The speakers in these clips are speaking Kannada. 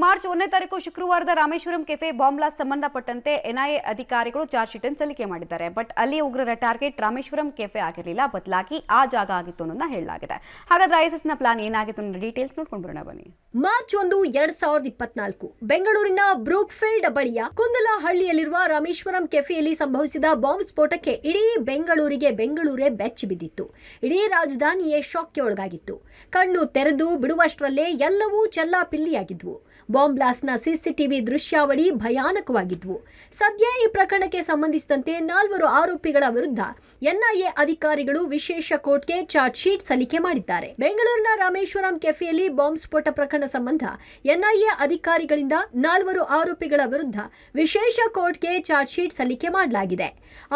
ಮಾರ್ಚ್ 1ನೇ ತಾರೀಕು ಶುಕ್ರವಾರದ ರಾಮೇಶ್ವರಂ ಕೆಫೆ ಬಾಂಬ್ ಬ್ಲಾಸ್ಟ್ ಸಂಬಂಧಪಟ್ಟಂತೆ ಎನ್ಐಎ ಅಧಿಕಾರಿಗಳು ಚಾರ್ಜ್ ಶೀಟ್ ಅನ್ನು ಸಲ್ಲಿಕೆ ಮಾಡಿದ್ದಾರೆ. ಬಟ್ ಅಲ್ಲಿ ಉಗ್ರರ ಟಾರ್ಗೆಟ್ ರಾಮೇಶ್ವರಂ ಕೆಫೆ ಆಗಿರಲಿಲ್ಲ, ಬದಲಾಗಿ ಆ ಜಾಗ ಆಗಿತ್ತು ಅನ್ನೋದನ್ನ ಹೇಳಲಾಗಿದೆ. ಹಾಗಾದ್ರೆ ಐಎಸ್ಎಸ್ನ ಪ್ಲಾನ್ ಏನಾಗಿತ್ತು ಅನ್ನೋ ಡೀಟೇಲ್ಸ್ ನೋಡ್ಕೊಂಡು ಬರೋಣ ಬನ್ನಿ. ಮಾರ್ಚ್ 1, 2024 ಬೆಂಗಳೂರಿನ ಬ್ರೂಕ್ಫೀಲ್ಡ್ ಬಳಿಯ ಕುಂದಲಹಳ್ಳಿಯಲ್ಲಿರುವ ರಾಮೇಶ್ವರಂ ಕೆಫೆಯಲ್ಲಿ ಸಂಭವಿಸಿದ ಬಾಂಬ್ ಸ್ಫೋಟಕ್ಕೆ ಇಡೀ ಬೆಂಗಳೂರೇ ಬೆಚ್ಚಿ ಬಿದ್ದಿತ್ತು. ಇಡೀ ರಾಜಧಾನಿಯೇ ಶಾಕ್ಗೆ ಒಳಗಾಗಿತ್ತು. ಕಣ್ಣು ತೆರೆದು ಬಿಡುವಷ್ಟರಲ್ಲೇ ಎಲ್ಲವೂ ಚೆಲ್ಲಾಪಿಲ್ಲಿಯಾಗಿದ್ವು. Bomb ಬ್ಲಾಸ್ಟ್ನ CCTV ದೃಶ್ಯಾವಳಿ ಭಯಾನಕವಾಗಿದ್ವು. ಸದ್ಯ ಈ ಪ್ರಕರಣಕ್ಕೆ ಸಂಬಂಧಿಸಿದಂತೆ 4 ಆರೋಪಿಗಳ ವಿರುದ್ಧ ಎನ್ಐಎ ಅಧಿಕಾರಿಗಳು ವಿಶೇಷ ಕೋರ್ಟ್ಗೆ ಚಾರ್ಜ್ ಶೀಟ್ ಸಲ್ಲಿಕೆ ಮಾಡಿದ್ದಾರೆ. ಬೆಂಗಳೂರಿನ ರಾಮೇಶ್ವರಂ ಕೆಫೆಯಲ್ಲಿ ಬಾಂಬ್ ಸ್ಫೋಟ ಪ್ರಕರಣ ಸಂಬಂಧ ಎನ್ಐಎ ಅಧಿಕಾರಿಗಳಿಂದ 4 ಆರೋಪಿಗಳ ವಿರುದ್ಧ ವಿಶೇಷ ಕೋರ್ಟ್ಗೆ ಚಾರ್ಜ್ ಶೀಟ್ ಸಲ್ಲಿಕೆ ಮಾಡಲಾಗಿದೆ.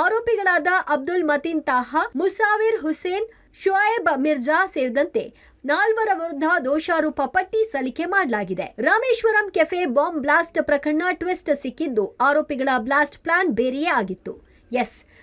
ಆರೋಪಿಗಳಾದ ಅಬ್ದುಲ್ ಮತೀನ್ ತಾಹಾ, ಮುಸಾವಿರ್ ಹುಸೇನ್, ಶುಐಬ್ ಮಿರ್ಜಾ ಸೇರಿದಂತೆ 4 ವಿರುದ್ಧ ದೋಷಾರೋಪ ಪಟ್ಟಿ ಸಲ್ಲಿಕೆ ಮಾಡಲಾಗಿದೆ. ರಾಮೇಶ್ವರಂ ಕೆಫೆ ಬಾಂಬ್ ಬ್ಲಾಸ್ಟ್ ಪ್ರಕರಣ ಟ್ವಿಸ್ಟ್ ಸಿಕ್ಕಿದ್ದು ಆರೋಪಿಗಳ ಬ್ಲಾಸ್ಟ್ ಪ್ಲಾನ್ ಬೇರೆಯೇ ಆಗಿತ್ತು.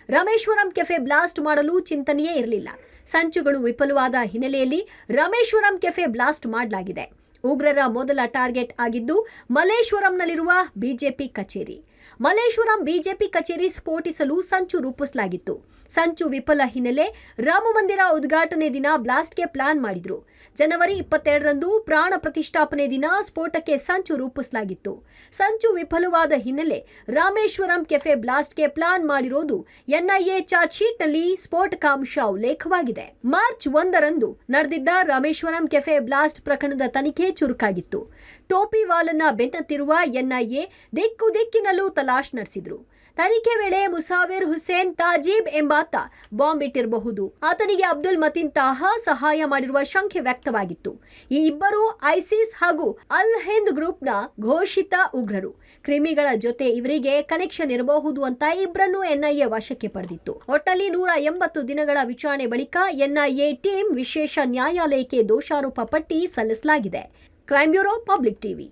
ರಾಮೇಶ್ವರಂ ಕೆಫೆ ಬ್ಲಾಸ್ಟ್ ಮಾಡಲು ಚಿಂತನೆಯೇ ಇರಲಿಲ್ಲ. ಸಂಚುಗಳು ವಿಫಲವಾದ ಹಿನ್ನೆಲೆಯಲ್ಲಿ ರಾಮೇಶ್ವರಂ ಕೆಫೆ ಬ್ಲಾಸ್ಟ್ ಮಾಡಲಾಗಿದೆ. ಉಗ್ರರ ಮೊದಲ ಟಾರ್ಗೆಟ್ ಆಗಿದ್ದು ಮಲ್ಲೇಶ್ವರಂನಲ್ಲಿರುವ ಬಿಜೆಪಿ ಕಚೇರಿ. ಮಲ್ಲೇಶ್ವರಂ ಬಿಜೆಪಿ ಕಚೇರಿ ಸ್ಫೋಟಿಸಲು ಸಂಚು ರೂಪಿಸಲಾಗಿತ್ತು. ಸಂಚು ವಿಫಲ ಹಿನ್ನೆಲೆ ರಾಮಮಂದಿರ ಉದ್ಘಾಟನೆ ದಿನ ಬ್ಲಾಸ್ಟ್ಗೆ ಪ್ಲಾನ್ ಮಾಡಿದ್ರು. ಜನವರಿ 22ರಂದು ಪ್ರಾಣ ಪ್ರತಿಷ್ಠಾಪನೆ ದಿನ ಸ್ಫೋಟಕ್ಕೆ ಸಂಚು ರೂಪಿಸಲಾಗಿತ್ತು. ಸಂಚು ವಿಫಲವಾದ ಹಿನ್ನೆಲೆ ರಾಮೇಶ್ವರಂ ಕೆಫೆ ಬ್ಲಾಸ್ಟ್ಗೆ ಪ್ಲಾನ್ ಮಾಡಿರೋದು ಎನ್ಐಎ ಚಾರ್ಜ್ ಶೀಟ್ನಲ್ಲಿ ಸ್ಫೋಟಕಾಂಶ ಉಲ್ಲೇಖವಾಗಿದೆ. ಮಾರ್ಚ್ 1ರಂದು ನಡೆದಿದ್ದ ರಾಮೇಶ್ವರಂ ಕೆಫೆ ಬ್ಲಾಸ್ಟ್ ಪ್ರಕರಣದ ತನಿಖೆ ಚುರುಕಾಗಿತ್ತು. ಟೋಪಿ ವಾಲನ್ನ ಬೆನ್ನತ್ತಿರುವ ಎನ್ಐಎ ದಿಕ್ಕಿನಲ್ಲೂ ತಲಾಶ್ ನಡೆಸಿದ್ರು. ತನಿಖೆ ವೇಳೆ ಮುಸಾವಿರ್ ಹುಸೇನ್ ತಾಜೀಬ್ ಎಂಬಾತ ಬಾಂಬ್ ಇಟ್ಟಿರಬಹುದು. ಆತನಿಗೆ ಅಬ್ದುಲ್ ಮತೀನ್ ತಾಹಾ ಸಹಾಯ ಮಾಡಿರುವ ಶಂಕೆ ವ್ಯಕ್ತವಾಗಿತ್ತು. ಈ ಇಬ್ಬರು ಐಸಿಸ್ ಹಾಗೂ ಅಲ್ ಹಿಂದ್ ಗ್ರೂಪ್ನ ಘೋಷಿತ ಉಗ್ರರು. ಕ್ರಿಮಿಗಳ ಜೊತೆ ಇವರಿಗೆ ಕನೆಕ್ಷನ್ ಇರಬಹುದು ಅಂತ ಇಬ್ಬರನ್ನು ಎನ್ಐಎ ವಶಕ್ಕೆ ಪಡೆದಿತ್ತು. ಒಟ್ಟಲ್ಲಿ 180 ದಿನಗಳ ವಿಚಾರಣೆ ಬಳಿಕ ಎನ್ಐಎ ಟೀಮ್ ವಿಶೇಷ ನ್ಯಾಯಾಲಯಕ್ಕೆ ದೋಷಾರೋಪ ಪಟ್ಟಿ ಸಲ್ಲಿಸಲಾಗಿದೆ. Crime bureau, public TV.